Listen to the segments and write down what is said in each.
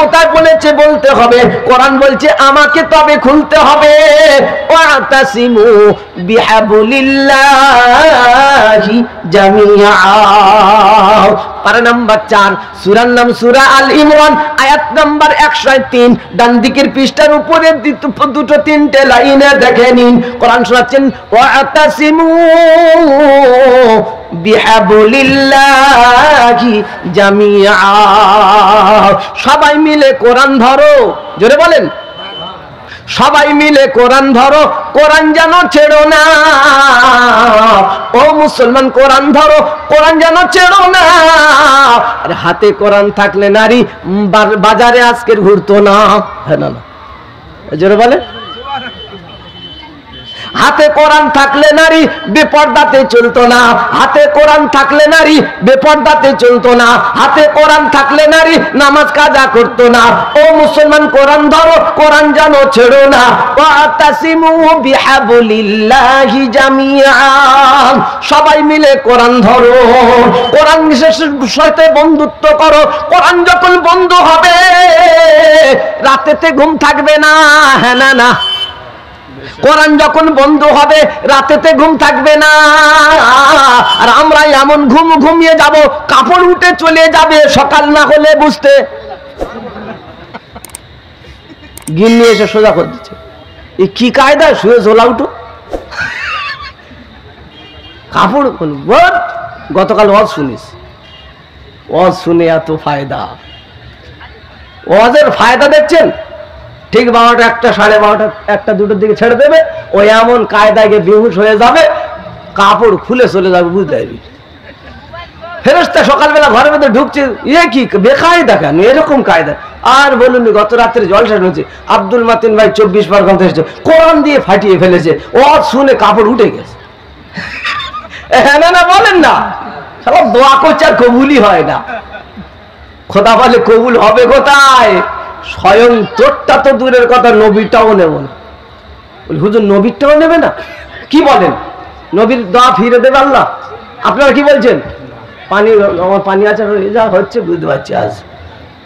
কোথায় বলেছে বলতে হবে? কোরআন বলছে আমাকে তবে খুলতে হবে। ওয়াতাসিমু বিহাবলিল্লাহি জামিআ। পারা নাম্বার 4, সূরার নাম সূরা আল ইমরান, আয়াত নাম্বার 103। ডান দিকের পৃষ্ঠার উপরে দুটো তিনটে লাইনে দেখে নিন। কোরআন শোনাচ্ছেন ওয়াতাসিমু বিহাবলিল্লাহি জামিআ। সবাই মিলে কোরআন ধরো, জোরে বলেন, সবাই মিলে কোরআন ধরো, কোরআন যেন ছেড়ো না। ও মুসলমান কোরআন ধরো, কোরআন যেন ছেড়ো না। আর হাতে কোরআন থাকলে নারী বাজারে আজকের ঘুরতো না। হ্যাঁ না না, জোরে বলে। হাতে কোরআন থাকলে নারী বেপর্দাতে চলতো না। হাতে কোরআন থাকলে নারী বেপর্দাতে চলতো না। হাতে কোরআন থাকলে নারী নামাজ কাজা করতো না। ও মুসলমান কোরআন ধরো, কোরআন জানো ছেড়ো না। ওয়াতাসিমু বিহাবলিল্লাহি জামিআ। সবাই মিলে কোরআন ধরো, কোরআন সাথে বন্ধুত্ব করো। কোরআন যখন বন্ধু হবে রাতেতে ঘুম থাকবে না। হ্যাঁ না না, কোরআন যখন বন্ধ হবে রাতেতে ঘুম থাকবে না। আর আমরা এমন ঘুমিয়ে যাব, কাপড় উঠে চলে যাবে, সকাল না হলে বুঝতে গিন্নি এসে সোজা করে দিচ্ছে। এই কি কায়দা, শুয়ে ঝোলা উঠো, কাপড়। গতকাল ওয়াজ শুনিস, ওয়াজ শুনে এত ফায়দা। ওয়াজের ফায়দা দেখছেন? ঠিক 12টা, 1টা, 12:30, 1টা, 2টোর দিকে ছেড়ে দেবে। ওই এমন কায়দায় গিয়ে বেহুশ হয়ে যাবে, কাপড় খুলে চলে যাবে, বুঝতে পারবি। ফেরেশতা সকালবেলা ঘরের মধ্যে ঢুকছে, ইয়ে কি বেকায়দা কেন এরকম কায়দা? আর বলুন, গত রাত্রে জলসা হচ্ছে, আব্দুল মাতিন ভাই 24 পরগনা এসেছে, কোরআন দিয়ে ফাটিয়ে ফেলেছে। ও শুনে কাপড় উঠে গেছে। হ্যাঁ না বলেন না, সব দোয়া করছে আর কবুলই হয় না। খোদা বলে কবুল হবে কোথায়? স্বয়ং তোরটা তো দূরের কথা, নবীরটাও নেব না। হুজুর নবীরটাও নেবে না? কি বলেন? নবীর দোয়া ফিরে দেবে আল্লাহ? আপনারা কি বলছেন? পানি, আমার পানি আছে, যা হচ্ছে বুঝতে পারছি, আজ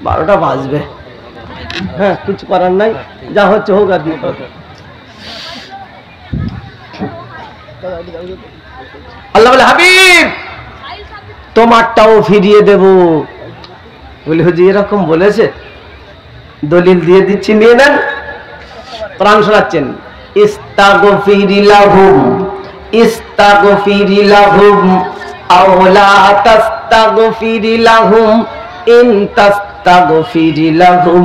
12টা বাজবে। হ্যাঁ, কিছু করার নাই, যা হচ্ছে হোক। আর আল্লাহ বলে হাবিব তোমারটাও ফিরিয়ে দেব। বলি হুজুর এরকম বলেছে? দলিল দিয়ে দিচ্ছি, নিয়ে নেন। কোরআন শোনাচ্ছেন ইস্তাগফিরিলাহুম ইস্তাগফিরিলাহুম আও লা তাস্তাগফিরিলাহুম ইন তাস্তাগফিরিলাহুম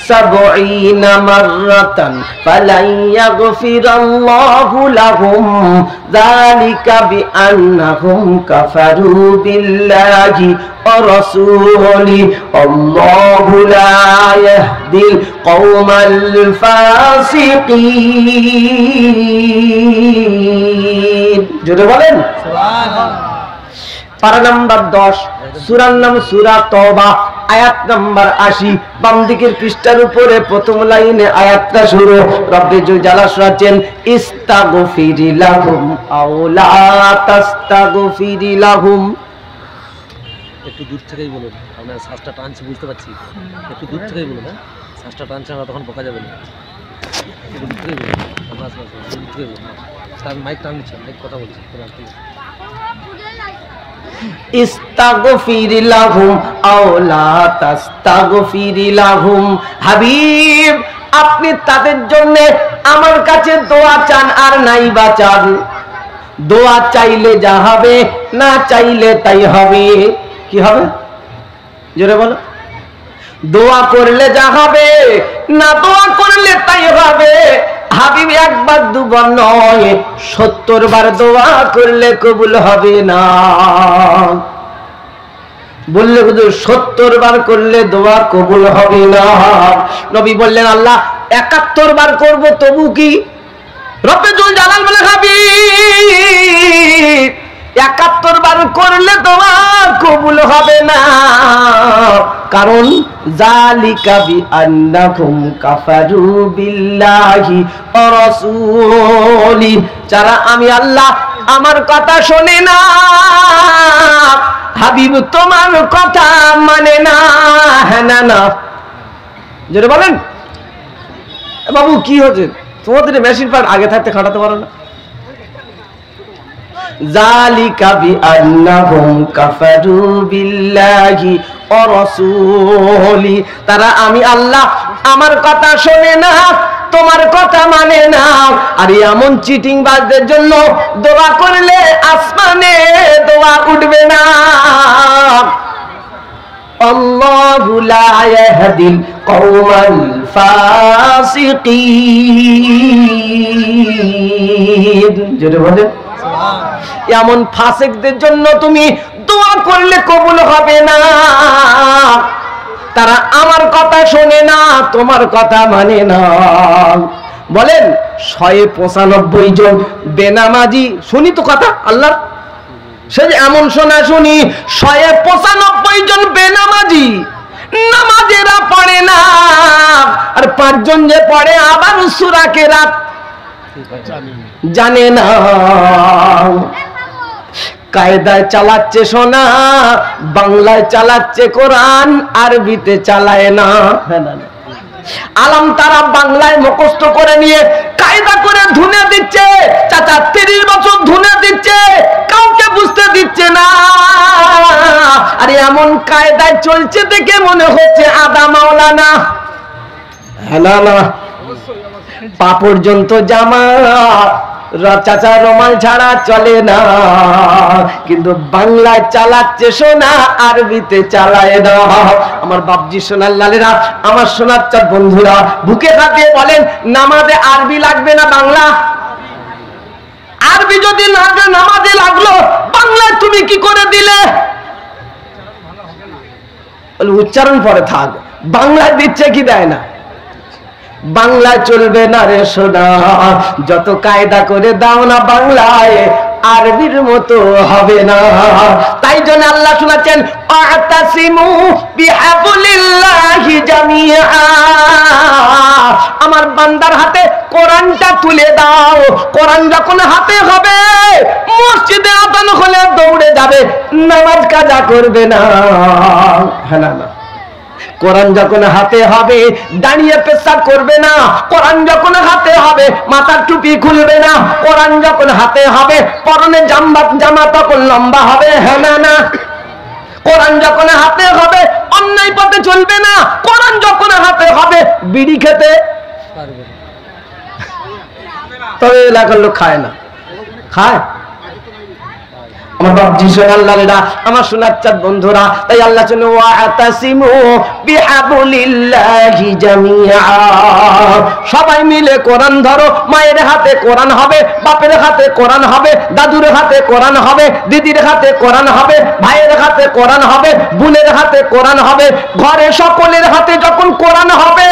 70 মাররাতান ফালান ইয়াগফিরাল্লাহু লাহুম যালিকা বিআন্নাহুম কাফারু বিল্লাহি ওয়া রাসূলিহি আল্লাহু লা ইয়াহদিল কওমাল ফাসিকিন। জোরে বলেন সুবহানাল্লাহ। পারা নাম্বার 10, সূরার নাম সূরা তওবা, আয়াত নাম্বার 80। বাম দিকের পৃষ্ঠার উপরে প্রথম লাইনে আয়াতটা শুরু। রব্বে জালাল শোনাচ্ছেন ইস্তাগফিরিলাহুম আও লা তাস্তাগফিরিলাহুম। একটু দূর থেকেই বলুন, আমরা শ্বাসটা টানছি বুঝতে পারছি। একটু দূর থেকেই বলুন, হ্যাঁ শ্বাসটা টানছে, আমরা তখন বোকা যাবে না। একটু দূর থেকেই বলুন, আমরা দূর থেকেই বলুন। তার মাইক টান নিচ্ছে, মাইক কথা বলছে। ইস্তাগফিরিলাহুম আও লা তাস্তাগফিরিলাহুম। হাবিব আপনি তাদের জন্য আমার কাছে দোয়া চান আর নাই বা চান। দোয়া চাইলে যা হবে, না চাইলে তাই হবে। কি হবে? জোরে বলো। দোয়া করলে যা হবে, না দোয়া করলে তাই হবে। হাবিব একবার দুবার নয়, 70 বার দোয়া করলে কবুল হবে না। বললে হুজুর 70 বার করলে দোয়া কবুল হবে না। নবী বললেন আল্লাহ 71 বার করব তবু কি? রব্বে জুল জালাল বলে হাবিব 71 বার করলে দোয়া কবুল হবে না। কারণ যালিকা বিআন্নাহুম কাফারু বিল্লাহি ওয়া রাসূলিহি, যারা আমি আল্লাহ আমার কথা শোনে না, হাবিব তোমার কথা মানে না। হ্যাঁ না না, জোরে বলেন। বাবু কি হচ্ছে তোমাদের মেশিন পার্ট আগে থাকতে খাটাতে পারো না? যালিকা বিআন্নাহুম কাফারু বিল্লাহি ওয়া রাসূলি, তারা আমি আল্লাহ আমার কথা শোনে না, তোমার কথা মানে না। আর এমন চিটিং বাজদের জন্য দোয়া করলে আসমানে দোয়া উঠবে না। আল্লাহু লা ইয়াহদিল কওমাল ফাসিকিন, জোরে বলেন। এমন ফাসিকদের জন্য তুমি দোয়া করলে কবুল হবে না। তারা আমার কথা শোনে না, তোমার কথা মানে না। বলেন 195 জন বেনামাজি, শুনি তো কথা আল্লাহ, সে এমন শোনা শুনি 195 জন বেনামাজি, নামাজেরা পড়ে না। আর 5 জন যে পড়ে আবার সূরা কেরাত জানে না। কায়দায় চালাচ্ছে সোনা, বাংলায় চালাচ্ছে কোরআন, আরবিতে চালায় না। আলাম তারা বাংলায় মুখস্থ করে নিয়ে কায়দা করে ধুনে দিচ্ছে, চাচা 30 বছর ধুনে দিচ্ছে, কাউকে বুঝতে দিচ্ছে না। আর এমন কায়দায় চলছে দেখে মনে হচ্ছে আদা মাওলানা। না না, পা পর্যন্ত জামা, চাচা রুমাল ছাড়া চলে না। কিন্তু বাংলায় চালাচ্ছে সোনা, আরবিতে চালায় না। আমার বাপজি সোনার লালেরা, আমার সোনার চাঁদ বন্ধুরা, বুকে হাত দিয়ে বলেন নামাজে আরবি লাগবে না বাংলা? আরবি যদি লাগে নামাজে লাগলো, বাংলায় তুমি কি করে দিলে? উচ্চারণ পরে থাক, বাংলায় দিচ্ছে কি দেয় না? বাংলা চলবে না রে সোনা, যত কায়দা করে দাও না বাংলায়, আরবির মতো হবে না। তাই জন্য আল্লাহ শোনাচ্ছেন আতাসিমু বিহাবলিল্লাহি জামিআ, আমার বান্দার হাতে কোরআনটা তুলে দাও। কোরআন যখন হাতে হবে, মসজিদে আযান হলে দৌড়ে যাবে, নামাজ কাজা করবে না। হ্যাঁ না, কোরআন যখন হাতে হবে দাঁড়িয়ে পেশাব করবে না। কোরআন যখন হাতে হবে মাথার টুপি খুলবে না। কোরআন যখন হাতে হবে পরনে জামা তখন লম্বা হবে। হ্যাঁ না, কোরআন যখন হাতে হবে অন্যায় পথে চলবে না। কোরআন যখন হাতে হবে বিড়ি খেতে পারবে না। তবে এলাকার লোক খায় না, খায় আমার বাপজি সোনার লালেরা, আমার সোনার চাঁদ বন্ধুরা। তাই আল্লাহ শুনে ওয়াতাসিমু বিহাবলিল্লাহি জামিআ, সবাই মিলে কোরআন ধরো। মায়ের হাতে কোরআন হবে, বাপের হাতে কোরআন হবে, দাদুর হাতে কোরআন হবে, দিদির হাতে কোরআন হবে, ভাইয়ের হাতে কোরআন হবে, বোনের হাতে কোরআন হবে। ঘরে সকলের হাতে যখন কোরআন হবে,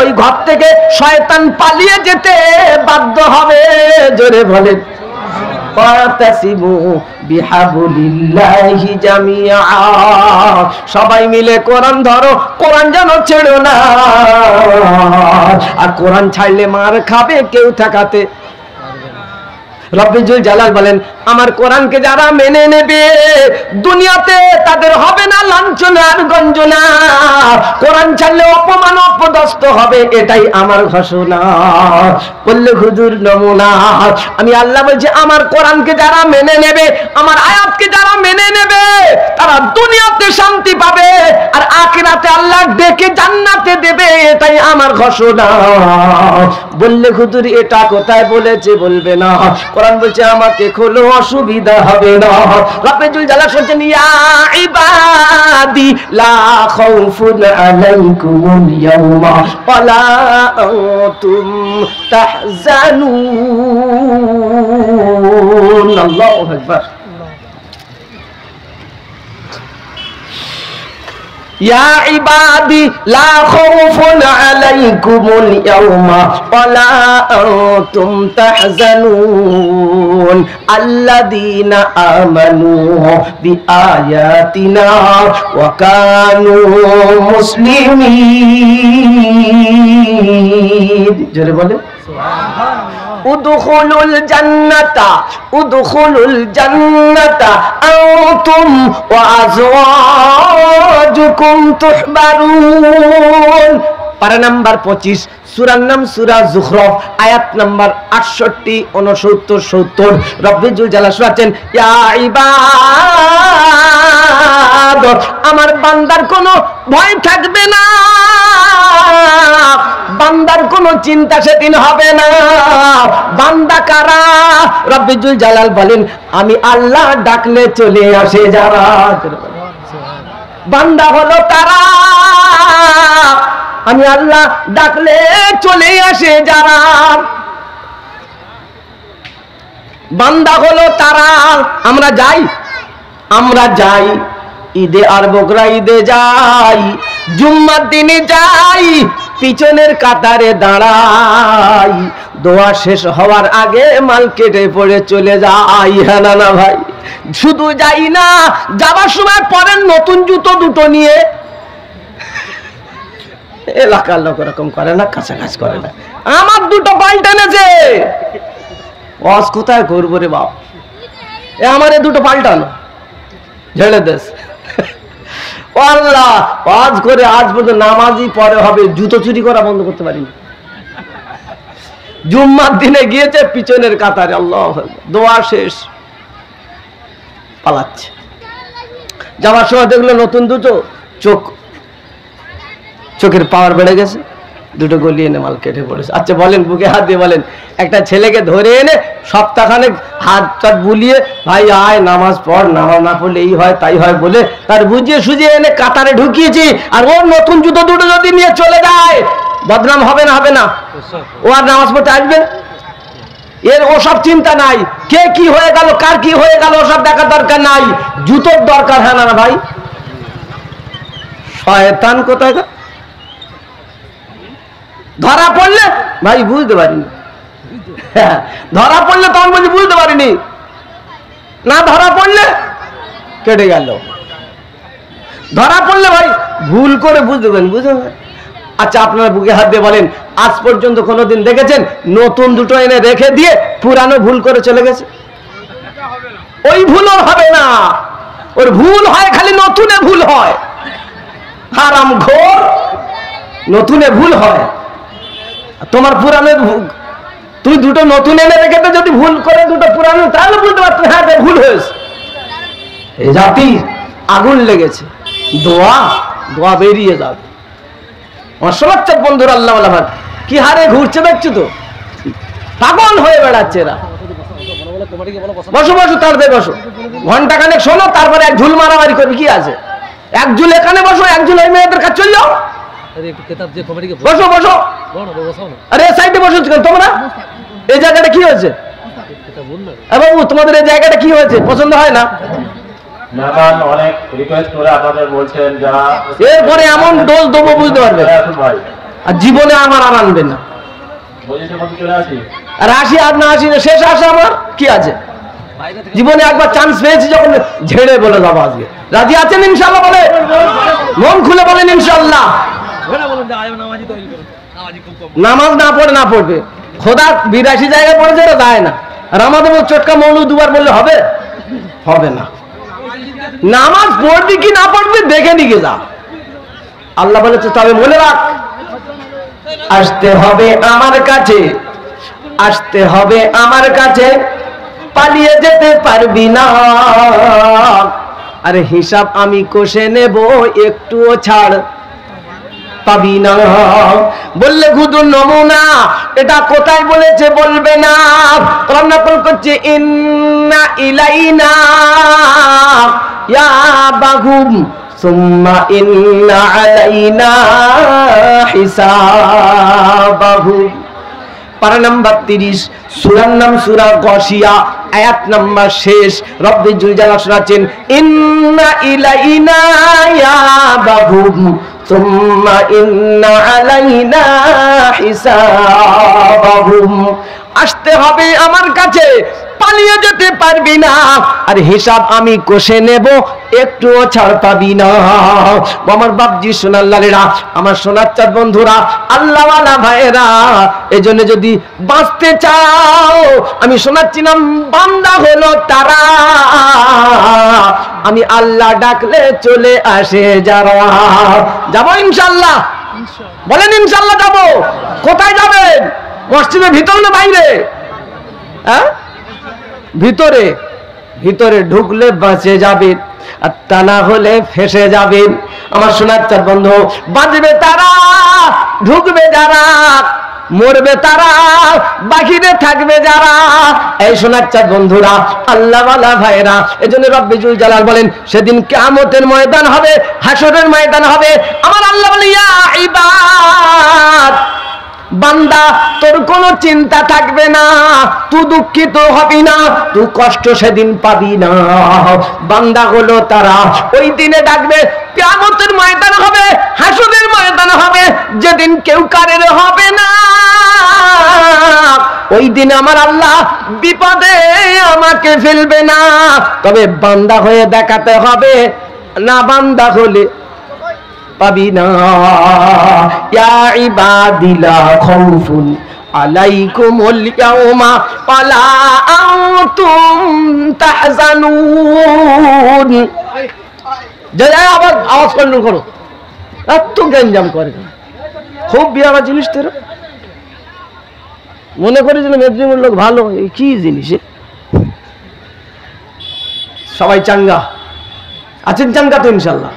ওই ঘর থেকে শয়তান পালিয়ে যেতে বাধ্য হবে। জোরে বলেন বিহাবলিল্লাহি জামিআ, সবাই মিলে কোরআন ধরো, কোরআন যেন ছেড়ো না। আর কোরআন ছাড়লে মার খাবে কেউ ঠেকাতে। রব্বুল জালাল বলেন আমার কোরআনকে যারা মেনে নেবে দুনিয়াতে তাদের হবে না লাঞ্ছনা আর গঞ্জনা। কোরআন ছাড়লে অপমান অপদস্থ হবে, এটাই আমার ঘোষণা। বললে হুজুর নমুনা, আমি আল্লাহ বলছি আমার কোরআনকে যারা মেনে নেবে, আমার আয়াতকে যারা মেনে নেবে, তারা দুনিয়াতে শান্তি পাবে আর আখিরাতে আল্লাহ ডেকে জান্নাতে দেবে, এটাই আমার ঘোষণা। বললে হুজুর এটা কোথায় বলেছে? বলবে না, কোরআন বলছে আমাকে খোলো, অসুবিধা হবে না। রব্বুল জালাল বলেন ইয়া ইবাদি লা খাউফুন আলাইকুমুল ইয়াওমা ওয়ালা আনতুম তাহজানুন। আল্লাহু আকবার। ইয়া ইবাদি লা খাউফুন আলাইকুমুল ইয়াওমা ওয়ালা আনতুম তাহজানুন আল্লাযীনা আমানু বিআয়াতিনা ওয়া কানু মুসলিমিন। জোরে বলে সুবহানাল্লাহ। উদখুলুল জান্নাতা আনতুম ওয়া আজওয়াজুকুম তুহবারুন। পারা নাম্বার 25, সূরার নাম সূরা যুখরুফ, আয়াত নাম্বার 68, 69, 70। রব্বুল জালাল শুনাচ্ছেন, ইয়া ইবাদ, আমার বান্দার কোনো ভয় থাকবে না, বান্দার কোনো চিন্তা সেদিন হবে না। বান্দা কারা? রব্বুল জালাল বলেন, আমি আল্লাহ ডাকলে চলে আসে যারা। বান্দা হলো তারা, আমি আল্লাহ ডাকলে চলে আসে যারা। বান্দা হলো তারা। আমরা যাই ঈদে আর বকরা ঈদে যাই, জুম্মার দিনে যাই, পিছনের কাতারে দাঁড়াই, দোয়া শেষ হওয়ার আগে মাল কেটে পড়ে চলে যাই। হ্যাঁ না ভাই, শুধু যাই না, যাবার সময় পরেন নতুন জুতো দুটো নিয়ে। এলাকার লোক এরকম করে না, কাছাকাছি করে না। আমার দুটো পাল্টে এনেছে, ওয়াজ কোথায় করবো রে বাপ, আমার এই দুটো পাল্টানো ঝেড়ে দেশ। ও আল্লাহ, ওয়াজ করে আজ পর্যন্ত নামাজই পরে হবে, জুতো চুরি করা বন্ধ করতে পারিনি। জুম্মার দিনে গিয়েছে পিছনের কাতারে, আল্লাহ দোয়া শেষ, পালাচ্ছে। যাওয়ার সময় দেখলো নতুন দুটো, চোখের পাওয়ার বেড়ে গেছে, দুটো গলি এনে মাল কেটে পড়েছে। আচ্ছা বলেন, বুকে হাত দিয়ে বলেন, একটা ছেলেকে ধরে এনে সপ্তাহখানেক হাত টাত বুলিয়ে, ভাই আয় নামাজ পড়, নামাজ না পড়লে এই হয় তাই হয় বলে তার বুঝিয়ে সুঝিয়ে এনে কাতারে ঢুকিয়েছি, আর ওর নতুন জুতো দুটো যদি নিয়ে চলে যায়, বদনাম হবে না? হবে না? ও আর নামাজ পড়তে আসবে? এর ওসব চিন্তা নাই, কে কি হয়ে গেল, কার কি হয়ে গেল, ওসব দেখার দরকার নাই, জুতোর দরকার। হ্যাঁ না ভাই, শয়তান কোথায় ধরা পড়লে ভাই বুঝতে পারিনি, ধরা পড়লে তখন বলছি বুঝতে পারিনি, না ধরা পড়লে কেটে গেল, ধরা পড়লে ভাই ভুল করে বুঝতে পারেন, বুঝলেন? আচ্ছা আপনারা বুকে হাত দিয়ে বলেন, আজ পর্যন্ত কোনোদিন দেখেছেন নতুন দুটো এনে রেখে দিয়ে পুরানো ভুল করে চলে গেছে? ওই ভুল ওর হবে না, ওর ভুল হয় খালি নতুনে ভুল হয়। হারাম ঘোর, নতুনে ভুল হয়। তোমার পুরানো, তুই দুটো নতুন এনে রেখে তো যদি ভুল করে দুটো পুরানো, তাহলে বুঝতে পারতো হ্যাঁ ভুল হয়েছে। এই জাতি আগুন লেগেছে, দোয়া বেরিয়ে যাবে। অসমাচ্ছ বন্ধুরা, আল্লাহ কি হারে ঘুরছে দেখছো তো, পাগল হয়ে বেড়াচ্ছে এরা। বসো তাড়াতাড়ি বসো, ঘন্টা খানেক শোনো, তারপরে এক ঝুল মারামারি করবে, কি আছে? এক ঝুল এখানে বসো, এক ঝুল এই মেয়েদের কাছে চল যাও। বসো, আরে সাইডে বসো কেন তোমরা? এই জায়গাটা কি হয়েছে বাবু, তোমাদের এই জায়গাটা কি হয়েছে? পছন্দ হয় না? অনেক রিকোয়েস্ট করে আপনাদের বলছেন, যারা এরপরে এমন ডোজ দেবো বুঝতে পারবে, আর জীবনে আমার আর আনবেন না। আর আসি আর না আসি, শেষ আসে আমার কি আছে? জীবনে একবার চান্স পেয়েছি যখন, ঝেড়ে বলে যাবো। আজকে রাজি আছেন ইনশাআল্লাহ? বলে মন খুলে বলেন ইনশাআল্লাহ। নামাজ না পড়বে, খোদা 82 জায়গায় পড়েছে, এটা যায় না। আর আমাদের চটকা মৌলু দুবার বললে হবে? হবে না। নামাজ পড়বি কি না পড়বি দেখে দিকে যা। আল্লাহ বলেছে, তবে মনে রাখ, আসতে হবে আমার কাছে, পালিয়ে যেতে পারবি না। আরে হিসাব আমি কষে নেব, একটুও ছাড় পাবি না। বললে শুধু নমুনা, এটা কোথায় বলেছে বলবে না। রান্নাপল করছে, ইন্না ইলাইনা ইয়াবাহুম সুম্মা ইন্না আলাইনা হিসাবাহুম। পারা নাম্বার 30, সূরার নাম সূরা গাশিয়া, আয়াত নাম্বার শেষ। রব্বুল জালাল শোনাচ্ছেন, ইন্না ইলাইনা ইয়াবাহুম সুম্মা ইন্না আলাইনা হিসাবাহুম। আসতে হবে আমার কাছে, পালিয়ে যেতে পারবি না, আর হিসাব আমি কষে নেব, একটুও ছাড় পাবি না। আমার বাপজি সোনার লালেরা, আমার সোনার চাঁদ বন্ধুরা, আল্লাহওয়ালা ভাইয়েরা, এজন্য যদি বাঁচতে চাও, আমি শোনাচ্ছিলাম বান্দা হলো তারা, আমি আল্লাহ ডাকলে চলে আসে যারা। যাবো ইনশাল্লাহ? বলেন ইনশাল্লাহ যাবো। কোথায় যাবেন? মসজিদের ভিতরে না বাইরে? হ্যাঁ, ভিতরে। ভিতরে ঢুকলে বাঁচে যাবেন, আর তা না হলে ফেসে যাবেন। আমার সোনার চাঁদ বন্ধু, বাঁচবে তারা, ঢুকবে যারা, মরবে তারা, বাহিরে থাকবে যারা। এই সোনার চাঁদ বন্ধুরা, আল্লাহওয়ালা ভাইরা, এজন্য রব্বি জুল জালাল বলেন সেদিন কিয়ামতের ময়দান হবে, হাসরের ময়দান হবে। আমার আল্লাহ বলে ইয়া ইবাদ, বান্দা তোর কোনো চিন্তা থাকবে না, তুই দুঃখিত হবি না, তুই কষ্ট সেদিন পাবি না। বান্দা হলো তারা, ওই দিনে ডাকবে, কিয়ামতের ময়দান হবে, হাসরের ময়দান হবে, যেদিন কেউ কারের হবে না। ওই দিন আমার আল্লাহ বিপদে আমাকে ফেলবে না, তবে বান্দা হয়ে দেখাতে হবে, না বান্দা হলে পাবি না। ইয়া ইবাদিলা খাউফুন আলাইকুমুল ইয়াউমা ওয়ালা আনতুম তাহজানুন। যারা আওয়াজ কন্ট্রোল করো, এত গঞ্জাম করে, খুব বিয়ারা জিনিস। তোর মনে করেছিল মেদিনীপুর লোক ভালো, এই কি জিনিস? সবাই চাঙ্গা আছেন? চাঙ্গা তো ইনশাল্লাহ।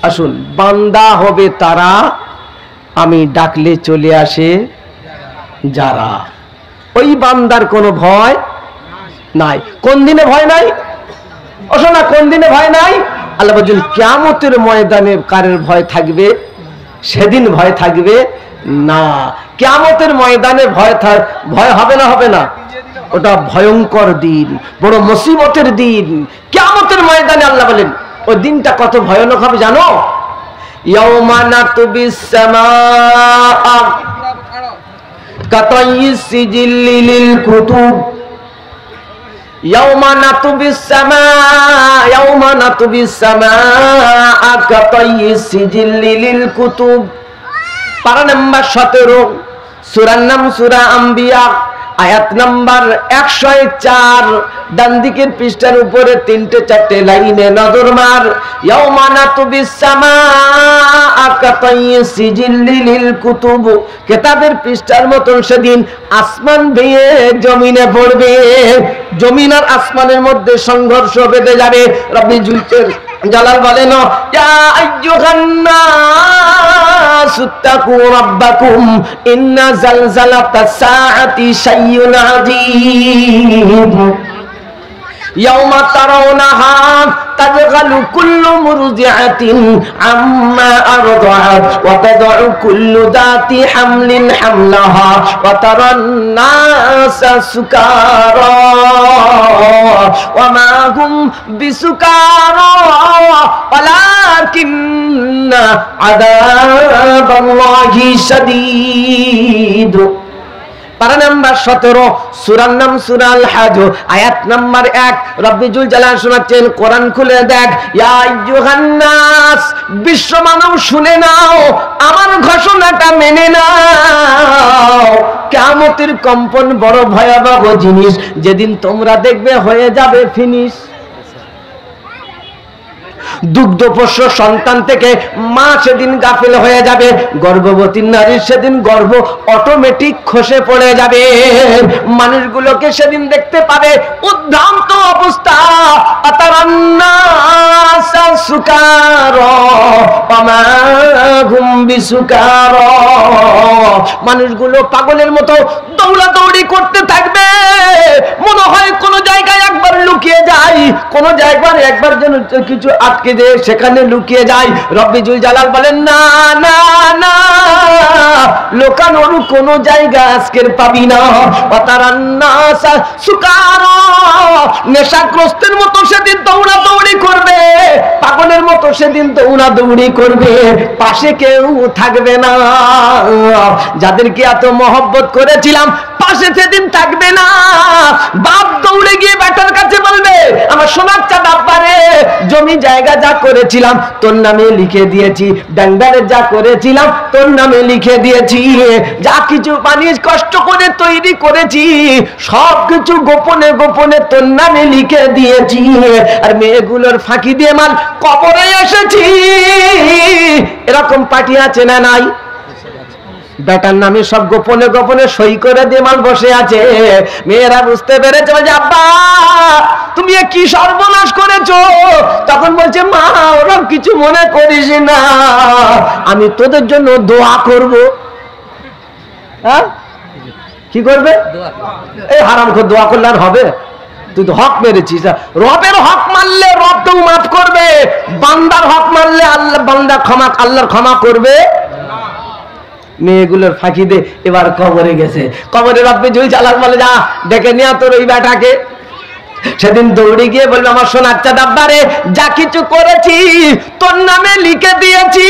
আসুন, বান্দা হবে তারা, আমি ডাকলে চলে আসে যারা। ওই বান্দার কোনো ভয় নাই। কোন দিনে ভয় নাই? শোনা, কোন দিনে ভয় নাই? আল্লাহ বলেন কিয়ামতের ময়দানে কারের ভয় থাকবে? সেদিন ভয় থাকবে না। কিয়ামতের ময়দানে ভয় হবে না? হবে না? ওটা ভয়ঙ্কর দিন, বড় মুসিবতের দিন। কিয়ামতের ময়দানে আল্লাহ বলেন ওই দিনটা কত ভয়ানক হবে জানো? ইয়াউমা নাতুবিস সামাআ কাতাইয়িস সিজিল্লি লিল কুতুব। ইয়াউমা নাতুবিস সামাআ কাতাইয়িস সিজিল্লি লিল কুতুব। পারা নাম্বার 17, সূরার নাম সূরা আম্বিয়া, আয়াত নাম্বার 104। ডান দিকের পৃষ্ঠার উপরে 3-4 লাইনে নজর মার। ইয়াউমা নাতুবিস সামাআ কাতাইয়িস সিজিল্লি লিল কুতুব। কিতাবের পৃষ্ঠার মতন সেদিন আসমান ভেঙে জমিনে পড়বে। জমিন আর আসমানের মধ্যে সংঘর্ষ বেঁধে যাবে। রব্বি জুল জালাল বলেন ইয়া আইয়ুহান নাস তাকু রাব্বাকুম ইন্না জালজালাতাস সাআতি শাইউন আযীম। ইয়াউমা তারাউনাহা তাযগালু কুল্লু মুরদিআতিন আম্মা আরদাআত ওয়া তাদউ কুল্লু যাতি হামলিন হামলাহা ওয়া তারান নাসা সুকারা ওয়া মা হুম বিসুকারা ওয়ালাকিন্না আযাবাল্লাহি শাদীদ। পারা নাম্বার 17, সূরার নাম সূরা আল হাজ, আয়াত নাম্বার 1। রব্বি জুল জালাল শোনাচ্ছেন, কোরআন খুলে দেখ। ইয়া আইয়ুহান নাস, বিশ্ব মানব শুনে নাও, আমার ঘোষণাটা মেনে নাও। কিয়ামতের কম্পন বড় ভয়াবহ জিনিস, যেদিন তোমরা দেখবে হয়ে যাবে ফিনিশ। দুগ্ধপোষ্য সন্তান থেকে মা সেদিন গাফিল হয়ে যাবে। গর্ভবতী নারীর সেদিন গর্ভ অটোমেটিক খসে পড়ে যাবে। মানুষগুলোকে সেদিন দেখতে পাবে উদ্ভ্রান্ত অবস্থা। আতারান্নাসা সুকারা ওয়া মা হুম বিসুকারা। মানুষগুলো পাগলের মতো দৌড়াদৌড়ি করতে থাকবে। মনে হয় কোন জায়গায় একবার লুকিয়ে যায়, কোন জায়গায় একবার যেন কিছু আটকে যায়, সেখানে লুকিয়ে যায়। রব্বি জুল জালাল বলেন না না না, লোকানোর কোনো জায়গা আজকের পাবি না। অতারান্নাসা সুকারা, নেশাগ্রস্তের মতো সেদিন দৌড়াদৌড়ি করবে, পাগলের মতো সেদিন দৌড়াদৌড়ি করবে, পাশে কেউ থাকবে না। যাদেরকে এত মহব্বত করেছিলাম পাশে সেদিন থাকবে না। বাপ দৌড়ে গিয়ে বেটার কাছে বলবে, আমার সোনার চাঁদ আব্বারে, জমি জায়গা যা করেছিলাম তোর নামে লিখে দিয়েছি, ডাঙ্গারে যা করেছিলাম তোর নামে লিখে দিয়েছি, যা কিছু পানি কষ্ট করে তৈরি করেছি সব কিছু গোপনে গোপনে তোর নামে লিখে দিয়েছি। আর মেয়েগুলোর ফাঁকি দিয়ে মাল কবরে এসেছি। এরকম পার্টি আছে না নাই? বেটার নামে সব গোপনে গোপনে সই করে দিয়ে মাল বসে আছে। মেয়েরা বুঝতে পেরেছে যে আব্বা তুমি কি সর্বনাশ করেছো। তখন বলছে মা ওরকম কিছু মনে করিস না, আমি তোদের জন্য দোয়া করব। হ্যাঁ কি করবে? এই হারামখোর দোয়া করলে আর হবে? তুই তো হক মেরেছিস। রবের হক মারলে রব তো মাফ করবে, বান্দার হক মারলে আল্লাহ বান্দা ক্ষমা আল্লাহর ক্ষমা করবে। মেয়েগুলোর ফাঁকি দে এবার কবরে গেছে। কবরে রব্বে জুই চালাক বলে যা ডেকে নিয়ে তোর ওই বেটাকে। সেদিন দৌড়ে গিয়ে বলবে আমার সোনার চাঁদ আব্বারে, যা কিছু করেছি তোর নামে লিখে দিয়েছি,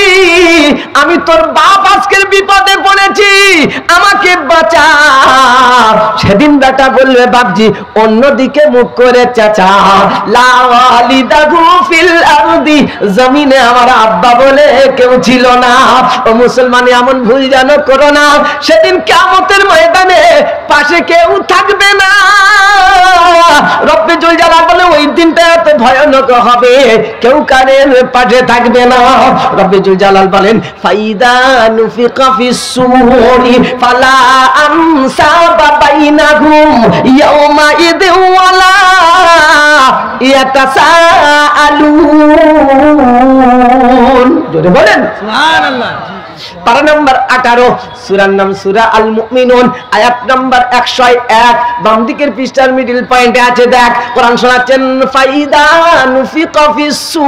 আমি তোর বাপ আজকের বিপদে পড়েছি, আমাকে বাঁচা। সেদিন বেটা বলবে বাপজি অন্যদিকে মুখ করে চাচা, লা ওয়ালিদাহু ফিল আরদি, জমিনে আমার আব্বা বলে কেউ ছিল না। ও মুসলমান এমন ভুল যেন করো না, সেদিন কিয়ামতের ময়দানে পাশে কেউ থাকবে না। রব্বে জুল জালাল বলে ওই দিনটা এত ভয়ানক হবে, কেউ কারের পাশে থাকবে না। রব্বে জুল জালাল বলেন ফাইদা নুফিকা ফিস সূরি ফালা আনসাবা বাইনাহুম ইয়াওমা ইদিন ওয়ালা ইয়াতাসাআলুন। জোরে বলেন সুবহানাল্লাহ। পারা নাম্বার 18, সূরার নাম সূরা আল মুমিনুন, আয়াত নাম্বার 101। বাম দিকের পৃষ্ঠার মিডল পয়েন্টে আছে, দেখ কোরআন শোনাচ্ছেন ফাইদা নুফিকা ফিস সূর।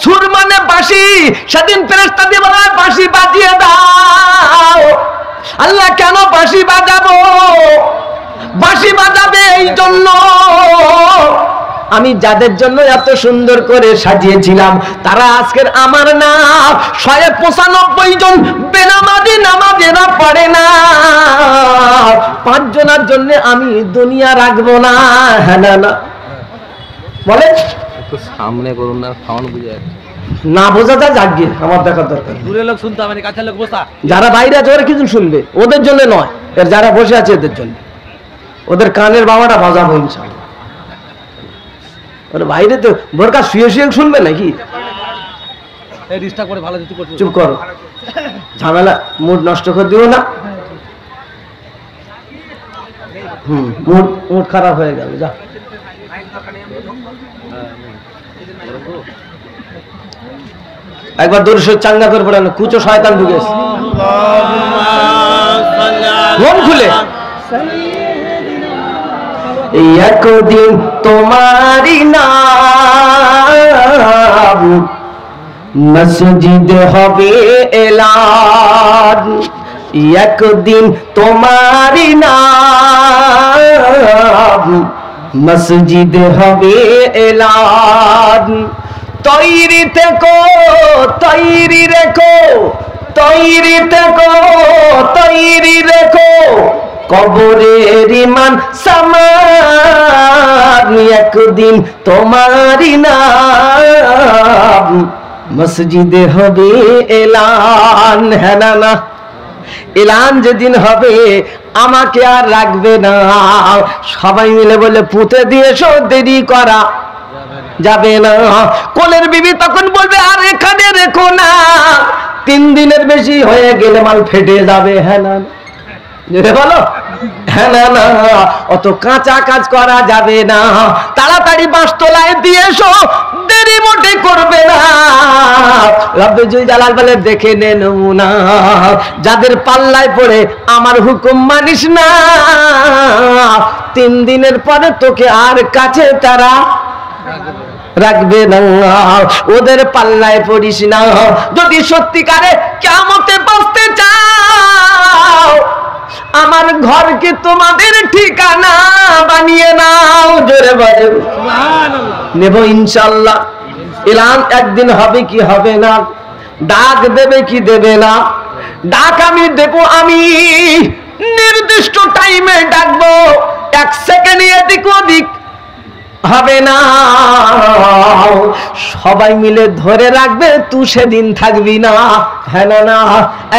সূর মানে বাঁশি। সেদিন ফেরেশতা দিয়ে বলা বাঁশি বাজিয়ে দাও। আল্লাহ কেন বাঁশি বাজাবো? বাঁশি বাজাবে এই জন্য আমি যাদের জন্য এত সুন্দর করে সাজিয়েছিলাম তারা আজকের আমার না। 195 জন বেনামাজি নামাজেরা পড়ে না। 5 জনের জন্য আমি দুনিয়া রাখবো না। হ্যাঁ না না বলে একটু সামনে করুন না, খাওয়ানো বুঝে না বোঝা যায়। যাক আমার দেখার দরকার। দূরের লোক শুনতে হবে না, কাছের লোক বসা। যারা বাইরে আছে ওরা কিছু শুনবে, ওদের জন্য নয়, এর যারা বসে আছে এদের জন্য। ওদের কানের বাবাটা বাজাবো ইনশাআল্লাহ। ওরা বাইরে তো বোরকা শুয়ে শুয়ে শুনবে নাকি? চুপ করো, ঝামেলা মুড নষ্ট করে দিও না। মুড খারাপ হয়ে গেল। যা একবার দর্শক চাঙ্গা করে পড়ে কুচো শয়তান ঢুকেছে মন খুলে। একদিন তোমারি নাম মসজিদ হবে এলান। একদিন তোমারি নাম মসজিদ হবে এলান। তৈরি থেকো, তৈরি রেখো, তৈরি থেকো, তৈরি রেখো, কবরের ইমান সামান। একদিন তোমারি নাম মসজিদে হবে এলান। হ্যাঁ না না, এলান যেদিন হবে আমাকে আর রাখবে না। সবাই মিলে বলে পুঁতে দিয়েছো, দেরি করা যাবে না। কোলের বিবি তখন বলবে আর এখানে রেখো না, 3 দিনের বেশি হয়ে গেলে মাল ফেটে যাবে। হ্যাঁ না বলো, হ্যাঁ না না, অত কাঁচা কাজ করা যাবে না। তাড়াতাড়ি বাঁশতলায় দিয়ে এসো, দেরি মোটে করবে না। রব্বে জুল জালাল বলে দেখে নে নমুনা, যাদের পাল্লায় পড়ে আমার হুকুম মানিস না, 3 দিনের পরে তোকে আর কাছে তারা রাখবে না, ওদের পাল্লায় পড়িস না। যদি সত্যিকারে কিয়ামতে বাঁচতে চাও, আমার ঘরকে তোমাদের ঠিকানা বানিয়ে নাও। জোরে বলে নেব ইনশাআল্লাহ। এলান একদিন হবে কি হবে না, ডাক দেবে কি দেবে না। ডাক আমি দেব, আমি নির্দিষ্ট টাইমে ডাকবো, 1 সেকেন্ড এদিক ওদিক হবে না। সবাই মিলে ধরে রাখবে, তুই সেদিন থাকবি না। হ্যাঁ না না,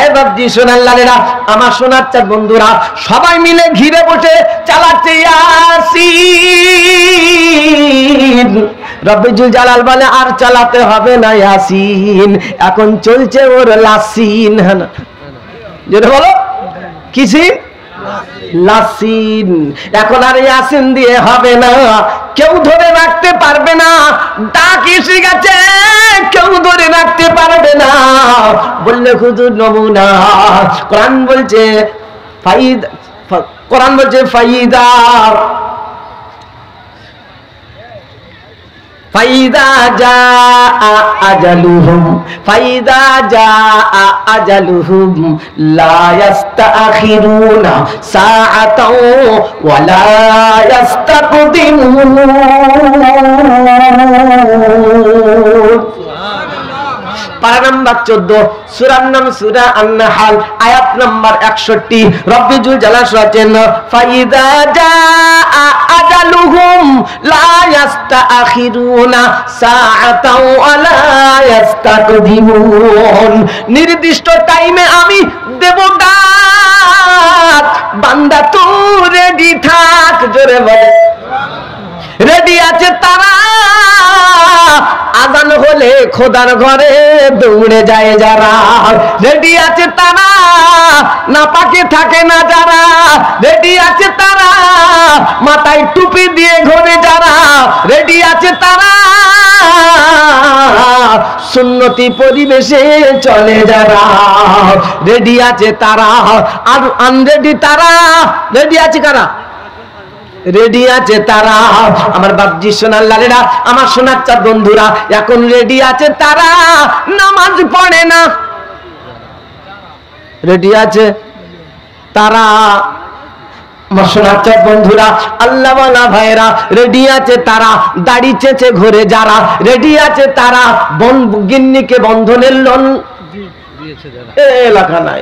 এই বাপজি সোনার লালেরা, আমার সোনার চাঁদ বন্ধুরা, সবাই মিলে ঘিরে বসে চালাচ্ছে ইয়াসিন। রব্বুল জালাল বলে আর চালাতে হবে না ইয়াসিন, এখন চলছে ওর লাসিন। হ্যাঁ না, যেটা বলো কি সিন? লাসিন। এখন আর ইয়াসিন দিয়ে হবে না, কেউ ধরে রাখতে পারবে না। ডাক এসে গেছে, কেউ ধরে রাখতে পারবে না। বললে হুজুর নমুনা, কোরআন বলছে ফাইদা, কোরআন বলছে ফাইদা ফাইদা জাআ আজালুহুম, ফাইদা জাআ আজালুহুম লা ইস্তাখিরুনা সাআতাও ওয়া লা ইস্তাকদিমুন। পারা নাম্বার 14, সূরার নাম সূরা আন-নাহল, আয়াত নাম্বার 61। রব্বুল জালাল বলেন ফাইদা জাআ আজালুহুম লা ইস্তাখিরুনা সাআতাও ওয়া লা ইস্তাকদিমুন। নির্দিষ্ট টাইমে আমি দেব ডাক, বান্দা তুই রেডি থাক। জোরে বলে রেডি আছে তারা, আজান হলে খোদার ঘরে দৌড়ে যায় যারা। রেডি আছে তারা, নাপাকে থাকে না যারা। রেডি আছে তারা, মাথায় টুপি দিয়ে ঘোরে যারা। রেডি আছে তারা, সুন্নতি পরিবেশে চলে যারা। রেডি আছে তারা, আর আনরেডি তারা। রেডি আছে কারা? রেডি আছে তারা। আমার বাপজি সোনার লালেরা, আমার সোনার চাঁদ বন্ধুরা, এখন রেডি আছে তারা, নামাজ পড়ে না। রেডি আছে তারা, আমার সোনার চাঁদ বন্ধুরা, আল্লাহওয়ালা ভাইরা, রেডি আছে তারা, দাড়ি চেঁচে ঘুরে যারা। রেডি আছে তারা, গিন্নিকে বন্ধনের লোন এলাকা নাই,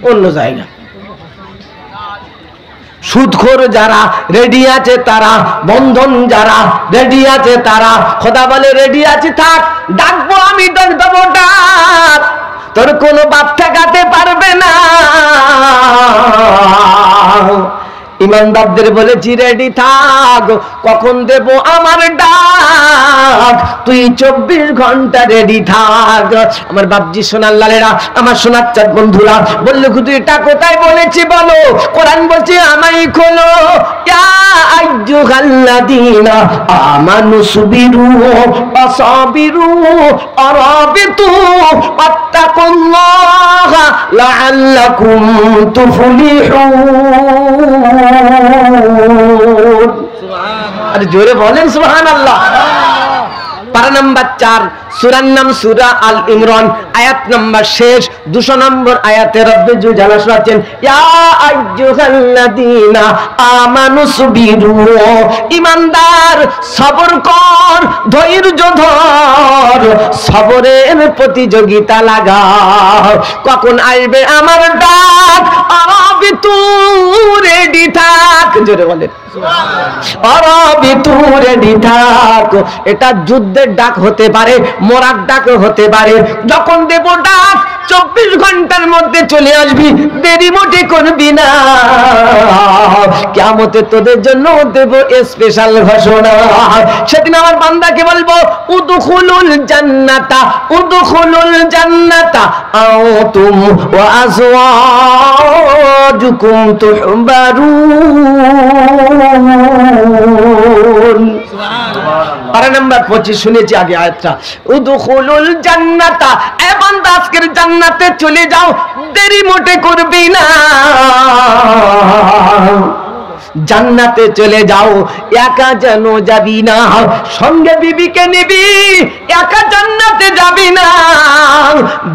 অন্য জায়গা। সুদখোর যারা, রেডি আছে তারা। বন্ধন যারা, রেডি আছে তারা। খোদা বলে রেডি আছে থাক, ডাকবো আমি, ডাক দেবো ডাক, তোর কোনো বাপ ঠেকাতে পারবে না। ইমানদারদের বলেছি রেডি থাক, কখন দেব আমার ডাক, তুই 24 ঘন্টা রেডি থাক। আমার বাপজি সোনার লালেরা, আমার সোনার চাঁদ বন্ধুরা, বললো তুই এটা কোথায় বলেছি বলো? কোরআন বলছে আমায় খোলো, ইয়া আইয়ুহাল্লাযীনা আমানু সুবিরু ওয়াসাবিরু ওয়ারাবিতু ওয়াত্তাকুল্লাহা লাআল্লাকুম তুফলিহুন। আরে জোরে বলেন সুবহানাল্লাহ। পারা নাম্বার 4, সূরার নাম সূরা আল ইমরান, আয়াত নাম্বার শেষ 200 নম্বর আয়াতে রব্বুল জালাল বলেন ইয়া আইয়ুহাল্লাযীনা আমানু সুবিরু। ঈমানদার সবর কর, ধৈর্য ধর, সবরের প্রতিযোগিতা লাগাও। কখন আসবে আমার ডাক? আরবি তুই রেডি থাক। জোরে বলেন আরবি তুই রেডি থাক। এটা যুদ্ধের ডাক হতে পারে, মরার ডাক হতে পারে। যখন দেব ডাক 24 ঘন্টার মধ্যে চলে আসবি, দেরি মোটে করবি না। কিয়ামতে তোদের জন্য দেব স্পেশাল ঘোষণা। সেদিন আমার বান্দাকে বলবো উদখুলুল জান্নাতা, উদখুলুল জান্নাতা আনতুম ওয়া আজওয়াজুকুম তুহবারুন। পারা নাম্বার 25 শুনেছি আগে আয়াতটা। উদখুলুল জান্নাতা, এ বান্দা আজকের জান্নাতে চলে যাও, দেরি মোটে করবি না। জান্নাতে চলে যাও, একা যেন যাবি না, সঙ্গে বিবিকে নিবি, একা জান্নাতে যাবি না,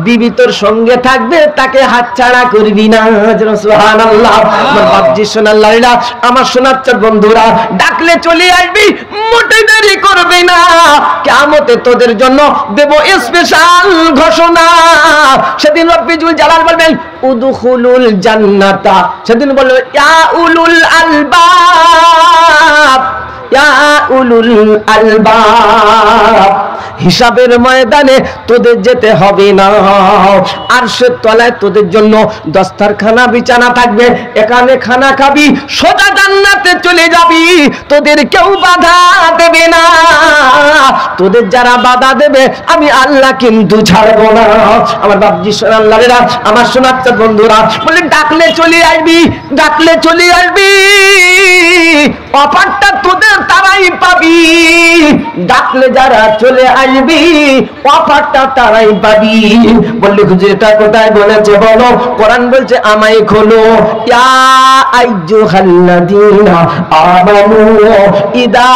বিবি তোর সঙ্গে থাকবে, তাকে হাতছাড়া করবি না। সুবহানাল্লাহ। আমার বাপজি সোনাল্লাহরা, আমার সোনাচ্চার বন্ধুরা, ডাকলে চলে আসবি, মোটে দেরি করবি না, কিয়ামতে তোদের জন্য দেব স্পেশাল ঘোষণা। সেদিন রব্বিজুল জালাল বলবেন উদখুলুল জান্নাতা, সেদিন বলবে ইয়া উলুল আলবাব, ইয়া উলুল আলবাব। হিসাবের ময়দানে তোদের যেতে হবে না, আরশের তলায় তোদের জন্য দস্তারখানা বিছানা থাকবে, এখানে খানা খাবি, সোজা জান্নাতে চলে যাবি, তোদের কেউ বাধা দেবে না। তোদের যারা বাধা দেবে আমি আল্লাহ কিন্তু ছাড়বো না। আমার বাপজি সোনাল্লাহরা, আমার সোনাচ্চা বন্ধুরা, বলে ডাকলে চলে আসবি, ডাকলে চলে আসবি, অফারটা তোদের তারাই পাবি, ডাকলে যারা চলে আসবি অফারটা তারাই পাবি। বললি হুজুর এটা কোথায় বলেছে বলো? কোরআন বলছে আমায় খোলো, ইয়া আইয়ুহাল্লাযীনা আমানু ইদা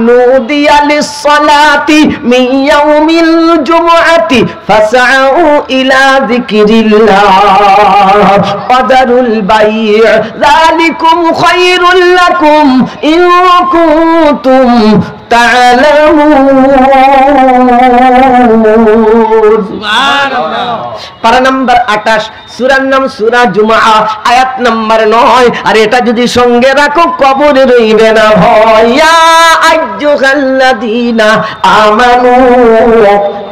নুদিয়া লিস-সালাতি মিন ইয়াউমিল জুমআতি ফাসআউ ইলা যিকরিল্লাহ ওয়া দারুল বাই', যালিকুম খায়রুল লাকুম ইন কুনতুম পারা নাম্বার 28, সূরার নাম সূরা জুমআ, আয়াত নাম্বার 9। আর এটা যদি সঙ্গে রাখো কবরে রইবে না ভয়। ইয়া আইয়ুহাল্লাযীনা আমানু,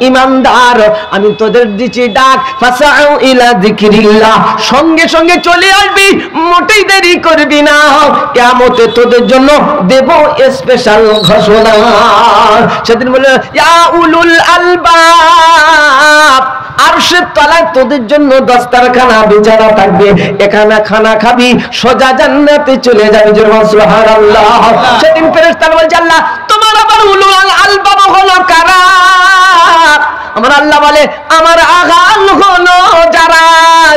ঈমানদার আমি তোদের দিছি ডাক, ফাসাউ ইলা যিকরিল্লাহ, সঙ্গে সঙ্গে চলে আসবি, মোটেই দেরি করবি না, কিয়ামতে তোদের জন্য দেব স্পেশাল ঘোষণা। সেদিন বলে ইয়া উলুল আলবাব, আরশের তলায় তোদের জন্য দস্তারখানা বিছানা থাকবে, এখানে খানা খাবি, সোজা জান্নাতে চলে যাবি। সুবহানাল্লাহ। সেদিন ফেরেশতারা বলছে আল্লাহ তোমার আবার উলুল আলবাব হলো কারা? আমার আল্লাহ বলে আমার আগাল হলো যারা।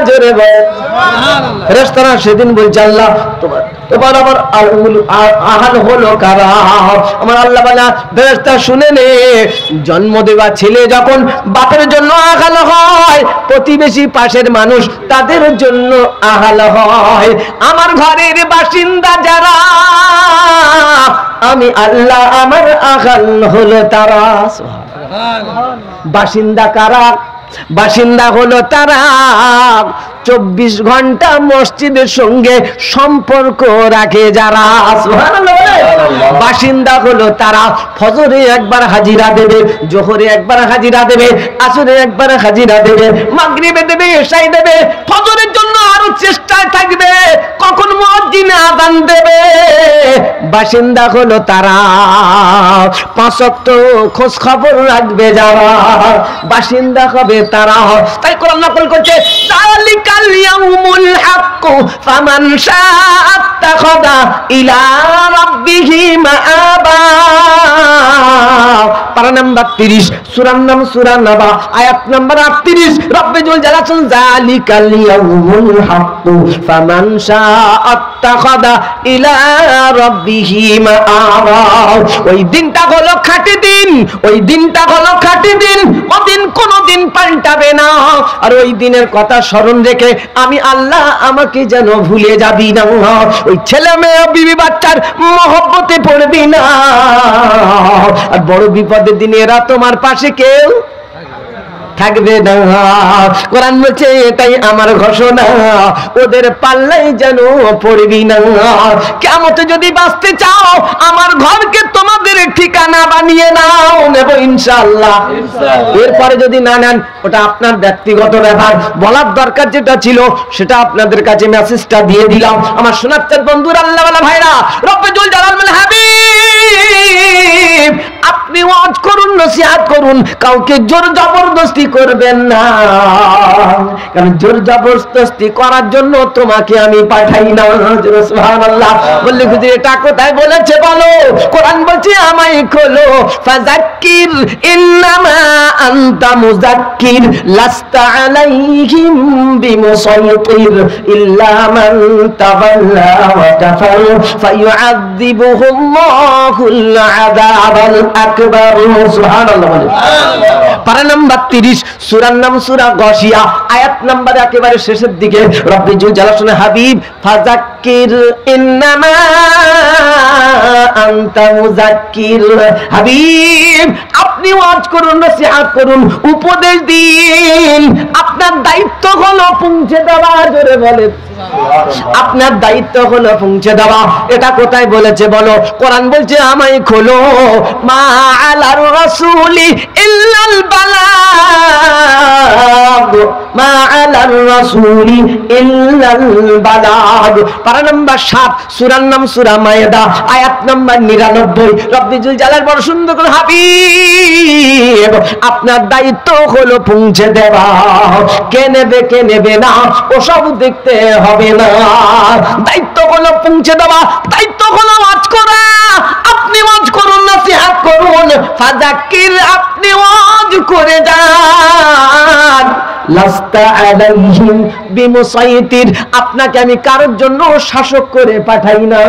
জোরে বল সুবহানাল্লাহ। ফেরেশতারা সেদিন বলছে আল্লাহ তোমার আবার আহাল হলো কারা? আমার আল্লাহ বলে ফেরেশতা শুনে নে, জন্ম দেওয়া ছেলে যখন বাপের জন্য আহাল হয়, প্রতিবেশী পাশের মানুষ তাদের জন্য আহাল হয়। আমার ঘরের বাসিন্দা যারা, আমি আল্লাহ আমার আহাল হলো তারা। বাসিন্দা কারা? বাসিন্দা হলো তারা 24 ঘন্টা মসজিদের সঙ্গে সম্পর্ক রাখে যারা। বাসিন্দা হলো তারা ফজরে একবার হাজিরা দেবে, জোহরে একবার হাজিরা দেবে, আসরে একবার হাজিরা দেবে, মাগরিবে দেবে, এশায় দেবে, ফজরের জন্য আরো চেষ্টায় থাকবে কখন মুয়াজ্জিন আযান দেবে। বাসিন্দা হলো তারা 5 ওয়াক্ত খোঁজ খবর রাখবে যারা, বাসিন্দা হবে তারা। তাই কোরআন নকল করছে যালিকাল ইয়াউমুল হক ফামান শাআ আত্তাখাযা ইলা রাব্বিহি মাআবা। পারা নাম্বার 30, সূরার নাম সূরা নাবা, আয়াত নাম্বার 38। রব্বুল জালাল যালিকাল ইয়াউমুল হক ফামান শাআ আত্তাখাযা ইলা রাব্বিহি মাআবা। ওই দিনটা হলো খাঁটি দিন, ওই দিনটা হলো খাঁটি দিন, ওদিন কোনদিন পাল্টাবে না। আর ওই দিনের কথা স্মরণ রেখে আমি আল্লাহ আমাকে যেন ভুলে যাবি না, ওই ছেলে মেয়ে বিবি বাচ্চার মহব্বতে পড়বি না। আর বড় বিপদের দিনে এরা তোমার পাশে কেউ থাকবে না। কোরআন বলছে এটাই আমার ঘোষণা, ওদের পাল্লাই যেন পড়বি না। কিয়ামতে যদি বাঁচতে চাও আমার ঘরকে তোমাদের ঠিকানা বানিয়ে নাও, নেব ইনশাআল্লাহ। এরপরে যদি না নেন ওটা আপনার ব্যক্তিগত ব্যাপার। বলার দরকার যেটা ছিল সেটা আপনাদের কাছে মেসেজটা দিয়ে দিলাম। আমার সোনাচ্চার বন্ধুরা, আল্লাহওয়ালা ভাইরা, রব্বুল জালাল বলে হাবিব আপনি ওয়াজ করুন, নসিহত করুন, কাউকে জোর জবরদস্তি করবেন না, কারণ জোর জবরদস্তি করার জন্য তোমাকে আমি পাঠাই না। সুবহানাল্লাহ। বললে হুজুর এটা কোথায় বলেছে বলো? কোরআন বলছে আমায় খোলো, ফাযাক্কির ইন্নামা আনতা মুযাক্কির লাস্তা আলাইহিম বিমুসাইতির ইল্লা মান তাওয়াল্লা ওয়া কাফার ফায়ুআযিবুহুল্লাহুল আযাবাল আকবার। সুবহানাল্লাহ। পারা নাম্বার 30, সূরার নাম সূরা গাশিয়া, আয়াত নাম্বার একেবারে শেষের দিকে রব্বি জুল জালাল হাবিব ফাযাক্কির ইন্নামা আনতা মুযাক্কির। হাবিব আপনি ওয়াজ করুন, নসিহত করুন, উপদেশ দিন, আপনার দায়িত্ব হলো পৌঁছে দেওয়া। জোরে বলেন আপনার দায়িত্ব হলো পৌঁছে দেওয়া। এটা কোথায় বলেছে বলো? কোরআন বলছে আমায় খোলো, মা আলার রাসূলি ইল্লাল বালাগ, মা আলার রাসূলি ইল্লাল বালাগ। পারা নাম্বার 7, সূরার নাম সূরা মায়েদা, আয়াত নাম্বার 99। রব্বি জুল জালাল বড় সুন্দর করে হাবিব আপনার দায়িত্ব হলো পৌঁছে দেওয়া। কে নেবে কে নেবে না ওসব দেখতে হবে না, দায়িত্ব হলো পৌঁছে দেওয়া, দায়িত্ব হলো ওয়াজ করা। আপনি ওয়াজ করুন, নসিহত করুন, ফাযাক্কির আপনি ওয়াজ করে যান, লাস্তা আলাইহিম বিমুসাইতির আপনাকে আমি কারোর জন্য শাসক করে পাঠাই না।